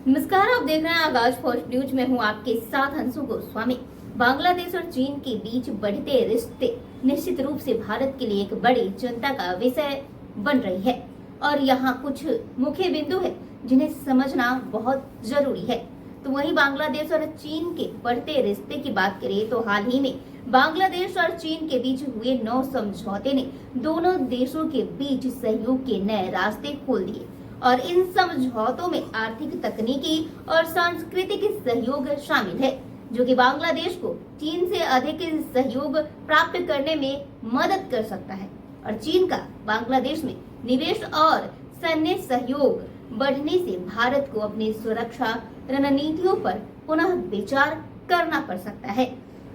नमस्कार, आप देख रहे हैं आगाज फर्स्ट न्यूज में हूं आपके साथ अंशु गोस्वामी। बांग्लादेश और चीन के बीच बढ़ते रिश्ते निश्चित रूप से भारत के लिए एक बड़ी चिंता का विषय बन रही है और यहाँ कुछ मुख्य बिंदु है जिन्हें समझना बहुत जरूरी है। तो वहीं बांग्लादेश और चीन के बढ़ते रिश्ते की बात करें तो हाल ही में बांग्लादेश और चीन के बीच हुए 9 समझौते ने दोनों देशों के बीच सहयोग के नए रास्ते खोल दिए और इन समझौतों में आर्थिक, तकनीकी और सांस्कृतिक सहयोग शामिल है, जो कि बांग्लादेश को चीन से अधिक सहयोग प्राप्त करने में मदद कर सकता है। और चीन का बांग्लादेश में निवेश और सैन्य सहयोग बढ़ने से भारत को अपनी सुरक्षा रणनीतियों पर पुनः विचार करना पड़ सकता है।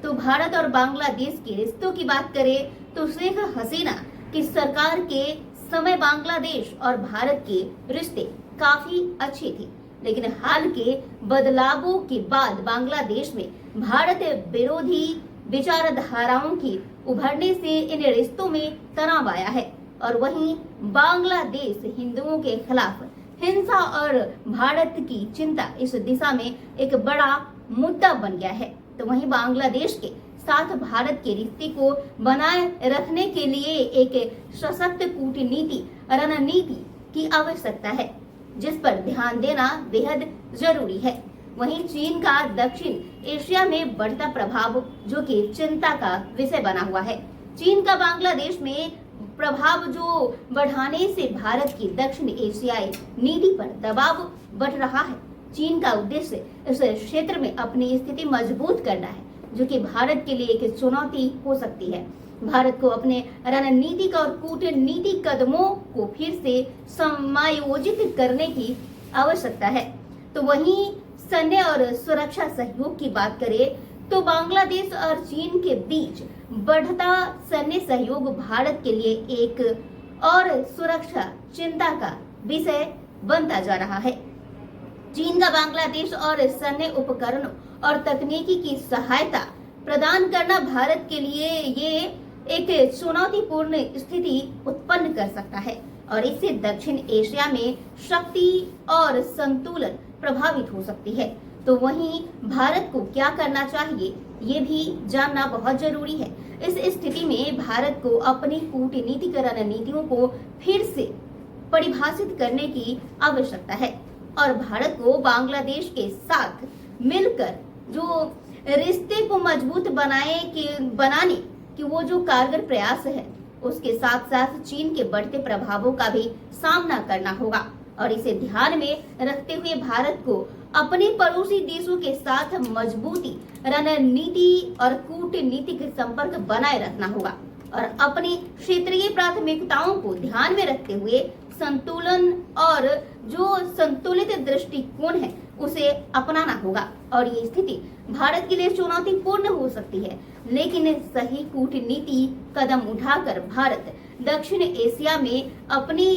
तो भारत और बांग्लादेश के रिश्तों की बात करें तो शेख हसीना की सरकार के समय बांग्लादेश और भारत के रिश्ते काफी अच्छे थे, लेकिन हाल के बदलावों के बाद बांग्लादेश में भारत विरोधी विचारधाराओं के उभरने से इन रिश्तों में तनाव आया है और वहीं बांग्लादेश हिंदुओं के खिलाफ हिंसा और भारत की चिंता इस दिशा में एक बड़ा मुद्दा बन गया है। तो वहीं बांग्लादेश के साथ भारत के रिश्ते को बनाए रखने के लिए एक सशक्त कूटनीति रणनीति की आवश्यकता है, जिस पर ध्यान देना बेहद जरूरी है। वहीं चीन का दक्षिण एशिया में बढ़ता प्रभाव जो कि चिंता का विषय बना हुआ है। चीन का बांग्लादेश में प्रभाव जो बढ़ाने से भारत की दक्षिण एशियाई नीति पर दबाव बढ़ रहा है। चीन का उद्देश्य इस क्षेत्र में अपनी स्थिति मजबूत करना है, जो कि भारत के लिए एक चुनौती हो सकती है। भारत को अपने रणनीतिक और कूटनीतिक कदमों को फिर से समायोजित करने की आवश्यकता है। तो वहीं सैन्य और सुरक्षा सहयोग की बात करें तो बांग्लादेश और चीन के बीच बढ़ता सैन्य सहयोग भारत के लिए एक और सुरक्षा चिंता का विषय बनता जा रहा है। चीन का बांग्लादेश और सैन्य उपकरणों और तकनीकी की सहायता प्रदान करना भारत के लिए ये एक चुनौतीपूर्ण स्थिति उत्पन्न कर सकता है और इससे दक्षिण एशिया में शक्ति और संतुलन प्रभावित हो सकती है। तो वहीं भारत को क्या करना चाहिए ये भी जानना बहुत जरूरी है। इस स्थिति में भारत को अपनी कूटनीतिक रणनीतियों को फिर से परिभाषित करने की आवश्यकता है और भारत को बांग्लादेश के साथ मिलकर जो रिश्ते को मजबूत बनाने की वो जो कारगर प्रयास है, उसके साथ साथ चीन के बढ़ते प्रभावों का भी सामना करना होगा और इसे ध्यान में रखते हुए भारत को अपने पड़ोसी देशों के साथ मजबूती रणनीति और कूटनीतिक संपर्क बनाए रखना होगा और अपनी क्षेत्रीय प्राथमिकताओं को ध्यान में रखते हुए संतुलन और जो संतुलित दृष्टिकोण है उसे अपनाना होगा। और ये स्थिति भारत के लिए चुनौतीपूर्ण हो सकती है, लेकिन सही कूटनीति कदम उठाकर भारत दक्षिण एशिया में अपनी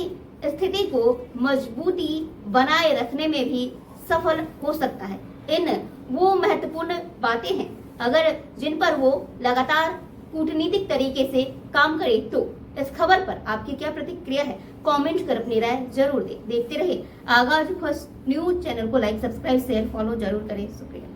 स्थिति को मजबूती बनाए रखने में भी सफल हो सकता है। इन वो महत्वपूर्ण बातें हैं अगर जिन पर वो लगातार कूटनीतिक तरीके से काम करे। तो इस खबर पर आपकी क्या प्रतिक्रिया है, कमेंट कर अपनी राय जरूर दें। देखते रहे आगाज फर्स्ट न्यूज। चैनल को लाइक, सब्सक्राइब, शेयर, फॉलो जरूर करें। शुक्रिया।